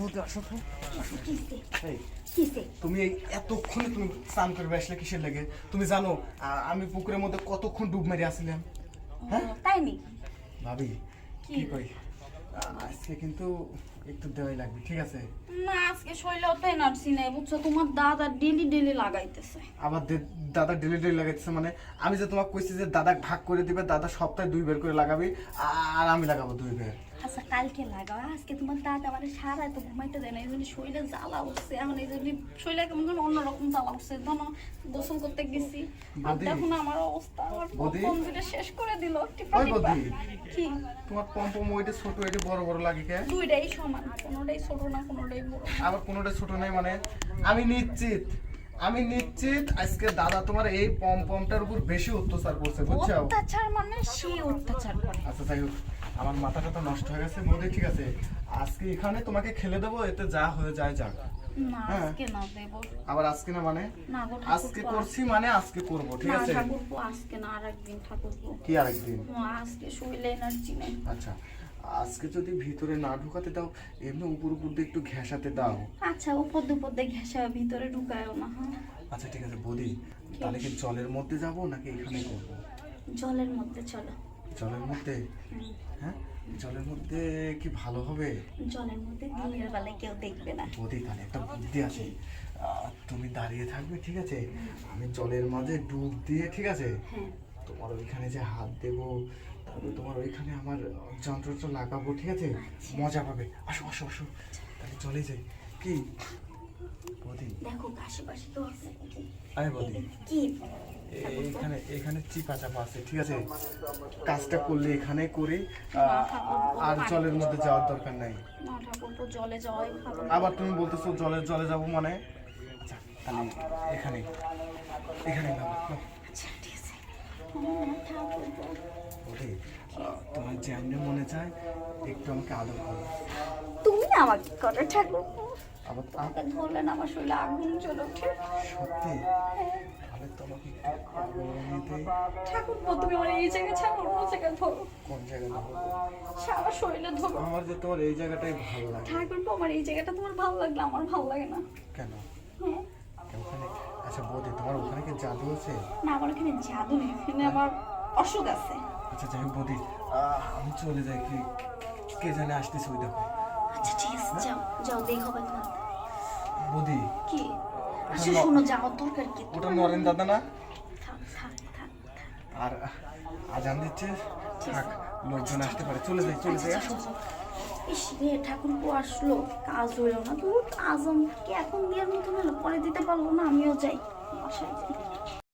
বলতে আসো তো। এই, কিসে? তুমি এই এতক্ষণে তুমি স্নান করবে আসলে কিসের লাগে? তুমি জানো আমি পুকুরের মধ্যে কতক্ষণ ডুব মেরে আসছিলাম? হ্যাঁ তাই নি? ভাবি কি কই, আজকে কিন্তু একটু দেওয়াই লাগবে, ঠিক আছে? না আজকে শৈলে অত এনার্জি নেই বুঝছো, তোমার দাদা ডেলি ডেলি লাগাইতেছে। আবার দাদা ডেলি ডেলি লাগাইতেছে মানে? আমি যে তোমাকে কইছি যে দাদা ভাগ করে দিবে, দাদা সপ্তাহে 2 বের করে লাগাবি আর আমি লাগাবো 2 বের। আচ্ছা কালকে লাগাও, আজকে তোমার দাদা মানে সারা তো ঘুমাইতে দেয় না, এই জন্য শরীরে জ্বালা উঠছে। এখন এই জন্য শরীরে কেমন যেন অন্যরকম জ্বালা উঠছে। ধরো গোসল করতে গেছি আর বৌদি, দেখো না আমার অবস্থা, আমার বৌদি, কমজোরে শেষ করে দিল। ওই বৌদি, কি তোমার পম্পম ওইটা ছোট ওইটা বড় বড় লাগে কে? দুইটাই সমান, কোনোটাই ছোট না কোনোটাই বড়। আবার কোনোটা ছোট নেই মানে? আমি নিশ্চিত আজকে দাদা তোমার এই পমপমটার উপর বেশি অত্যাচার করছে, বুঝছো? অত্যাচার মানে সে অত্যাচার করে। আচ্ছা যাই হোক, আমার মাথাটা তো নষ্ট হয়ে গেছে বৌদি, ঠিক আছে? আজকে এখানে তোমাকে খেলে দেবো, এতে যা হয়ে যায় যাক। না হ্যাঁ। আজকে না দেব। আবার আজকে না মানে? না গো আজকে করছি মানে আজকে করবো, ঠিক আছে? ঠাকুরপো আজকে না, আরেকদিন ঠাকুরপো। কি আরেকদিন? আজকে শরীরে এনার্জি নেই। আচ্ছা, আজকে যদি ভিতরে না ঢুকাতে দাও, এমনি উপর উপর দিয়ে একটু ঘেঁষাতে দাও। আচ্ছা উপর দুপুর দিয়ে ঘেঁষা ভিতরে ঢুকায়ও না। হ্যাঁ আচ্ছা ঠিক আছে বৌদি, তাহলে কি জলের মধ্যে যাব নাকি এখানে করবো? জলের মধ্যে চলো। জলের মধ্যে? হুম, হ্যাঁ, জলের মধ্যে কি ভালো হবে? জলের মধ্যে দিনের বেলায় কেউ দেখবে না। বৌদি তাহলে একটা বুদ্ধি আছে, তুমি দাঁড়িয়ে থাকবে, ঠিক আছে? আমি জলের মাঝে ডুব দিয়ে, ঠিক আছে, হ্যাঁ তোমার ওইখানে যে হাত দেবো, তারপরে তোমার ওইখানে আমার যন্ত্রটা লাগাবো, ঠিক আছে? মজা পাবে। আসো আসো আসো, তাহলে চলে যাই। কি বৌদি? দেখো আশেপাশে কেউ আছে নাকি? আরে বৌদি, কি এখানে চিপা চাপা আছে, ঠিক আছে? কাজটা করলে এখানে করে, আর জলের মধ্যে যাওয়ার দরকার নাই। না ঠাকুরপো জলে যাওয়াই ভালো। আবার তুমি বলতেছো জলে যাবো মানে? আচ্ছা তাহলে এখানে এখানে নাও, নাও। আচ্ছা ঠিক আছে। ঠাকুরপো বৌদি, তোমার যেমনি মনে চায় একটু আমাকে আদর করো। তুমি আমাকে করো ঠাকুরপো। আবার আমাকে ধরলেন আমার শরীরে আগুন জ্বলে ওঠে। সত্যি? তাহলে তোমাকে একটু আদর নিতে। ঠাকুরপো তুমি আমার এই জায়গায় ছাড়ো, অন্য জায়গায় ধরো। কোন জায়গায় দেবো? সারা শরীরে ধরো। আমার যে তোমার এই জায়গাটাই ভালো লাগে। ঠাকুরপো আমার এই জায়গাটা তোমার ভালো লাগলে আমার ভালো লাগে না। কেন? হ্যাঁ ওখানে, আচ্ছা বৌদি তোমার ওখানে কি জাদু আছে? না আমার এখানে জাদু নেই, এখানে আমার অসুখ আছে। আচ্ছা যাই হোক বৌদি, আমি চলে যাই, কি কে জানে আসতেছে, ওই দেখো। আচ্ছা ঠিক আছে যাও যাও দেখো না। বৌদি, কি? আচ্ছা শোনো যাওয়ার দরকার কি? ওটা নরেন দাদা না? থাক থাক থাক থাক। আর আজান দিচ্ছে, থাক, লোকজন আসতে পারে, চলে যাই আসো। ইস রে ঠাকুরপো আসলো, কাজ হইলো না। তুমি আজমকে এখন দেওয়ার মতন হলো, পরে দিতে পারলো না, আমিও যাই বাসায় যাই।